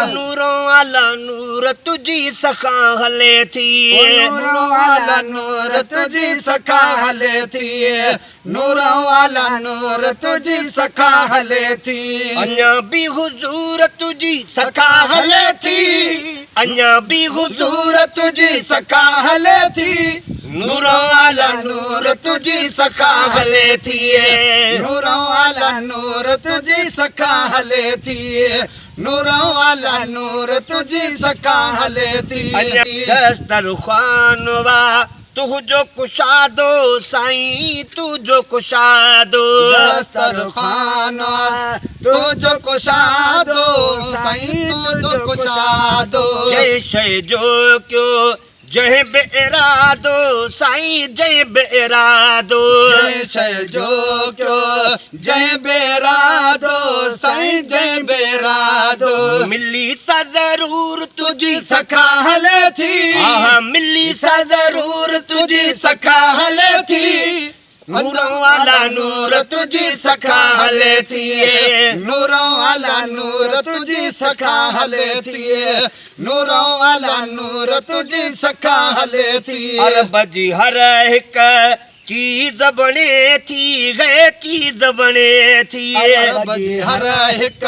नूरों वाला नूर तुझी सखा हले थी नूरों वाला नूर तुझी सखा हले थी नूरों वाला नूर तुझी सखा हले थी अञा भी हुजूर तुझी सखा हले थी अञा भी हुजूर तुझी सखा हले थी नूरों वाला नूर तुझी सखा हले थी नूरों वाला नूर तुझी सखा हले थी नूरों वाला नूर तुझी सखा हले थी दस्तरखान वा तुझो कुशादो साईं तुझो कुशादो दस्तरखान तुझो कुशादो साईं तुझो कुशादो जय शय जो क्यों जय बेरादो साईं जय बेरादो जय शय जो क्यों जय बेरादो साईं जय बेरादो मिली सा जरूर तुझी सखा हले थी हाँ मिली सा जरूर तुझी सखा हले थी नूरों वाला नूर तुझी सखा हले थी नूरों वाला नूर तुझी सखा हले थी नूरों वाला नूर तुझी सखा हले थी अरब जी हर हिक चीज बने थी गए चीज बने थी अरब जी हर हिक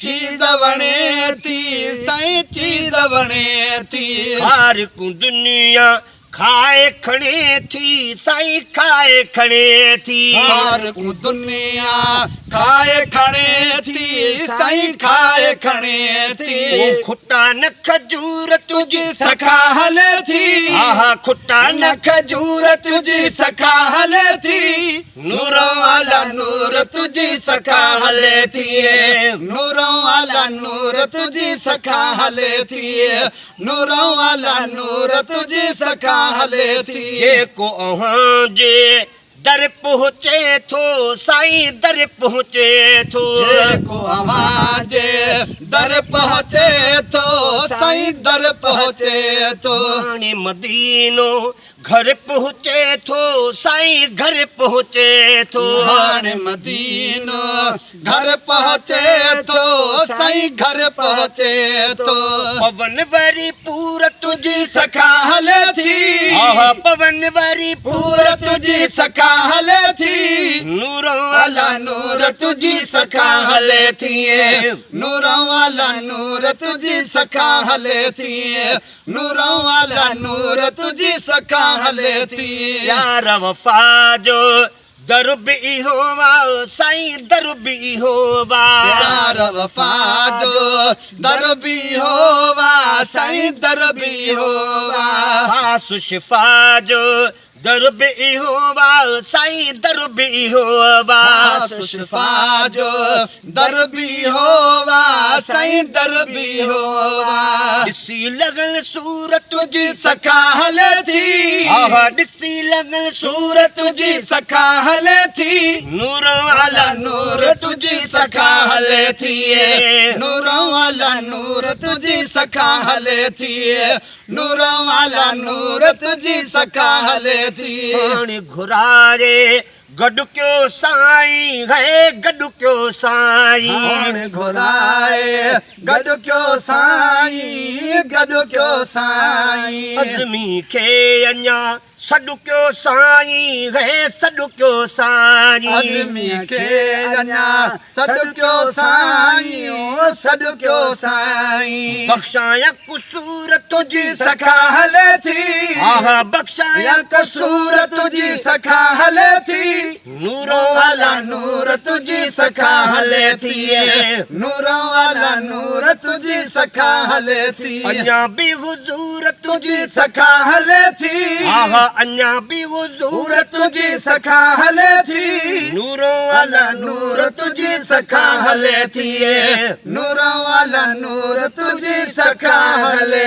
चीज बने थी साईं चीज बने थी हर को दुनिया खाए खड़े थी साईं खाए खड़े थी हर को दुनिया खाए खड़े थी साईं खाए खड़े थी ओ खुट्टा न खजूर तुझी सखा हले थी आहा खुट्टा न खजूर तुझी सखा हले थी नूरों वाला नूर तुझी सखा हले थी नूरों वाला नूर तुझी सखा हले थी नूरों वाला नूर तुझी सखा हले थी जे को अहां जे दर पहुँचे थो साईं दर पहुँचे थो को आवाज दर पहुँचे थो साईं दर पहुँचे थो हाणे मदीनो घर पहुँचे थो साईं घर पहुँचे थो हाणे मदीनो घर पहुँचे थो साईं घर पहुँचे थो पवन वरी पूर तुझी सखा हले थी आहा पवन वरी पूर तुझी सखा हले थी नूरों वाला नूर तुझी सखा हले थी नूरों वाला नूर तुझी सखा हले थी नूरों वाला नूर तुझी सखा हले थी यार वफा जो दर भी होवा साईं दर भी होवा यार वफा जो दर भी होवा साईं दर भी होवा खासु शिफा जो दर भी होवा साईं दर भी होवा शिफा जो दर भी होवा साईं दर भी होवा ॾिसी लगल सूरत तुझी सखा हले थी आहा ॾिसी लगल सूरत तुझी सखा हले थी नूरों वाला नूर तुझी सखा हले थी नूरों वाला नूर तुझी सखा हले थी नूरों वाला नूर तुझी सखा हले थी हाणे घुरारे गॾु कयो साईं है गॾु कयो साईं हाणे घुराए गॾु कयो साईं गॾु कयो साईं अज़मी खे अञा सॾु कयो साईं है सॾु कयो साईं अज़मी खे अञा सॾु कयो साईं सॾु कयो साईं बख़्शाया कुसूर तुझी सखा हले थी आहा बख़्शाया कसूर तुझी सखा हले थी नूरों वाला नूर तुझी सखा हले थी नूरों वाला नूर तुझी सखा हले थी अञा भी हुजूर तुझी सखा हले थी आहा अञा भी हुजूर तुझी सखा हले थी नूरों वाला नूर तुझी सखा हले थी नूरों वाला नूर तुझी सखा हले